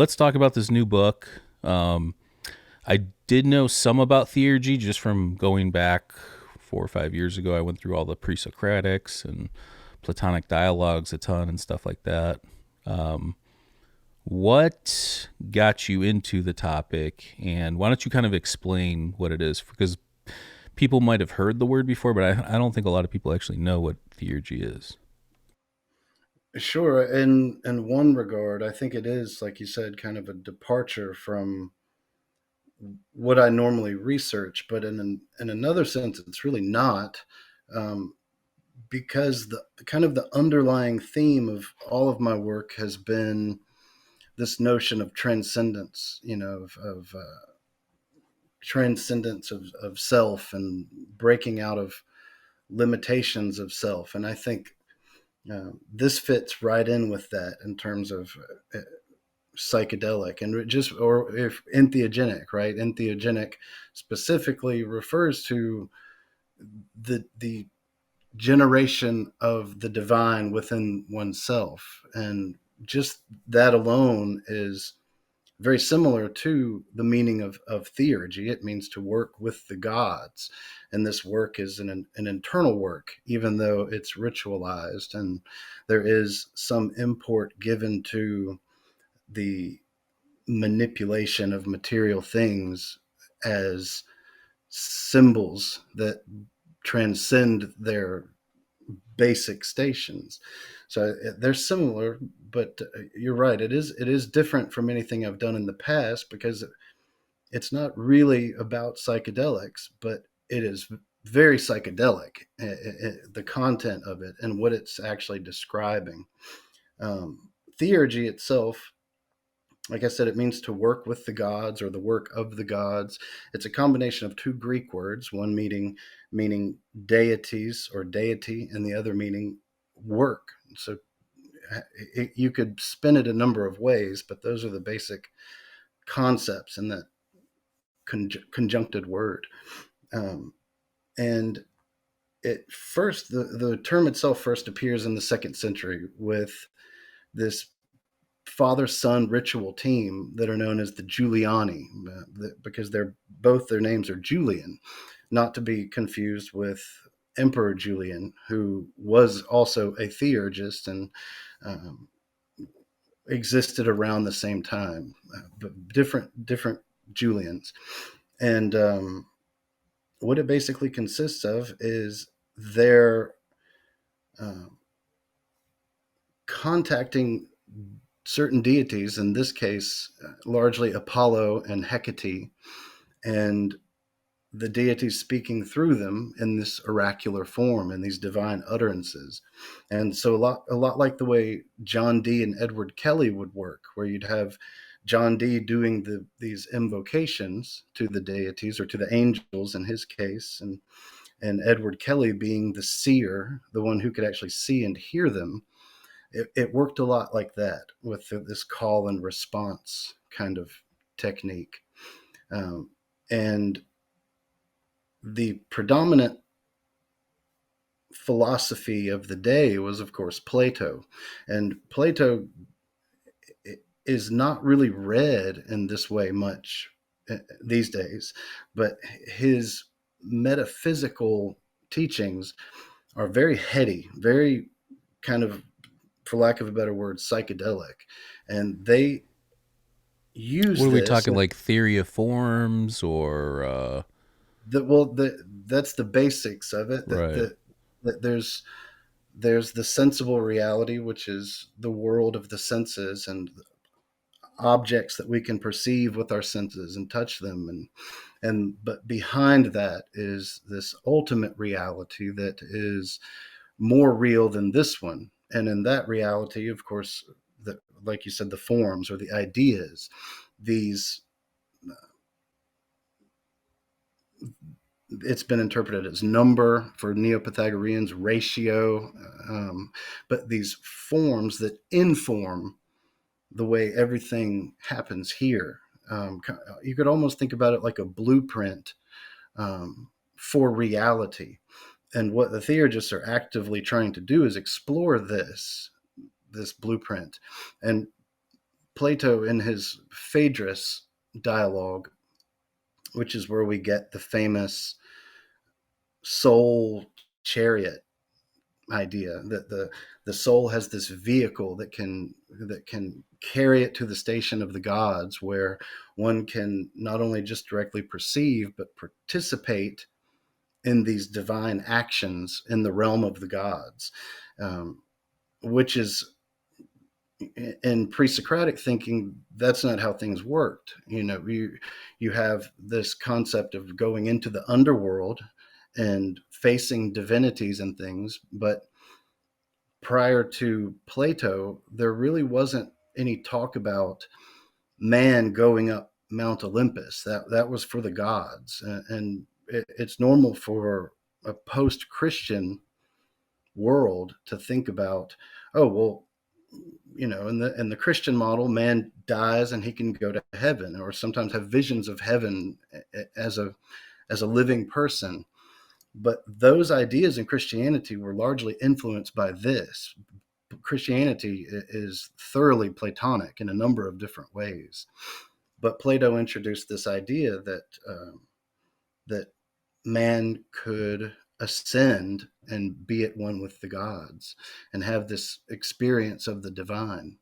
let's talk about this new book. I did know some about theurgy just from going back 4 or 5 years ago. I went through all the pre-Socratics and Platonic dialogues a ton and stuff like that. Um, what got you into the topic, and why don't you kind of explain what it is? Because people might have heard the word before, but I don't think a lot of people actually know what theurgy is. Sure. In one regard, I think it is, like you said, kind of a departure from what I normally research, but in another sense, it's really not, um, because the kind of the underlying theme of all of my work has been this notion of transcendence, of transcendence of self and breaking out of limitations of self. And I think this fits right in with that in terms of psychedelic and just or if entheogenic, right? Entheogenic specifically refers to the generation of the divine within oneself, and just that alone is very similar to the meaning of theurgy. It means to work with the gods, and this work is an internal work, even though it's ritualized, and there is some import given to the manipulation of material things as symbols that transcend their basic stations. So they're similar, but you're right. It is different from anything I've done in the past because it's not really about psychedelics, but it is very psychedelic. The content of it and what it's actually describing. Theurgy itself, like I said, it means to work with the gods or the work of the gods. It's a combination of two Greek words, one meaning deities or deity, and the other meaning work. So you could spin it a number of ways, but those are the basic concepts in that conjuncted word. Um, and it first, the term itself first appears in the second century with this father son ritual team that are known as the Giuliani, because their names are Julian, not to be confused with Emperor Julian, who was also a theurgist and um, existed around the same time, but different Julians. And what it basically consists of is their uh, contacting certain deities, in this case, largely Apollo and Hecate, and the deities speaking through them in this oracular form and these divine utterances. And so a lot like the way John Dee and Edward Kelly would work, where you'd have John Dee doing these invocations to the deities or to the angels in his case, and Edward Kelly being the seer, the one who could actually see and hear them. It worked a lot like that with this call and response kind of technique. And the predominant philosophy of the day was, of course, Plato. And Plato is not really read in this way much these days, but his metaphysical teachings are very heady, very kind of, for lack of a better word, psychedelic. And they What use are we this. talking, like theory of forms or That's the basics of it. right? That there's the sensible reality, which is the world of the senses and objects that we can perceive with our senses and touch them, and but behind that is this ultimate reality that is more real than this one. And in that reality, of course, like you said, the forms or the ideas, these it's been interpreted as number for Neo-Pythagoreans, ratio, but these forms that inform the way everything happens here. You could almost think about it like a blueprint for reality. And what the theurgists are actively trying to do is explore this blueprint and Plato, in his Phaedrus dialogue, which is where we get the famous soul chariot idea, that the soul has this vehicle that can carry it to the station of the gods, where one can not only just directly perceive but participate in these divine actions in the realm of the gods, which is, in pre-Socratic thinking, that's not how things worked. You have this concept of going into the underworld and facing divinities and things, but prior to Plato, there really wasn't any talk about man going up Mount Olympus. That was for the gods, and it's normal for a post-Christian world to think about, oh well, in the Christian model, man dies and he can go to heaven, or sometimes have visions of heaven as a living person. But those ideas in Christianity were largely influenced by this. Christianity is thoroughly Platonic in a number of different ways, but Plato introduced this idea that man could ascend and be at one with the gods and have this experience of the divine.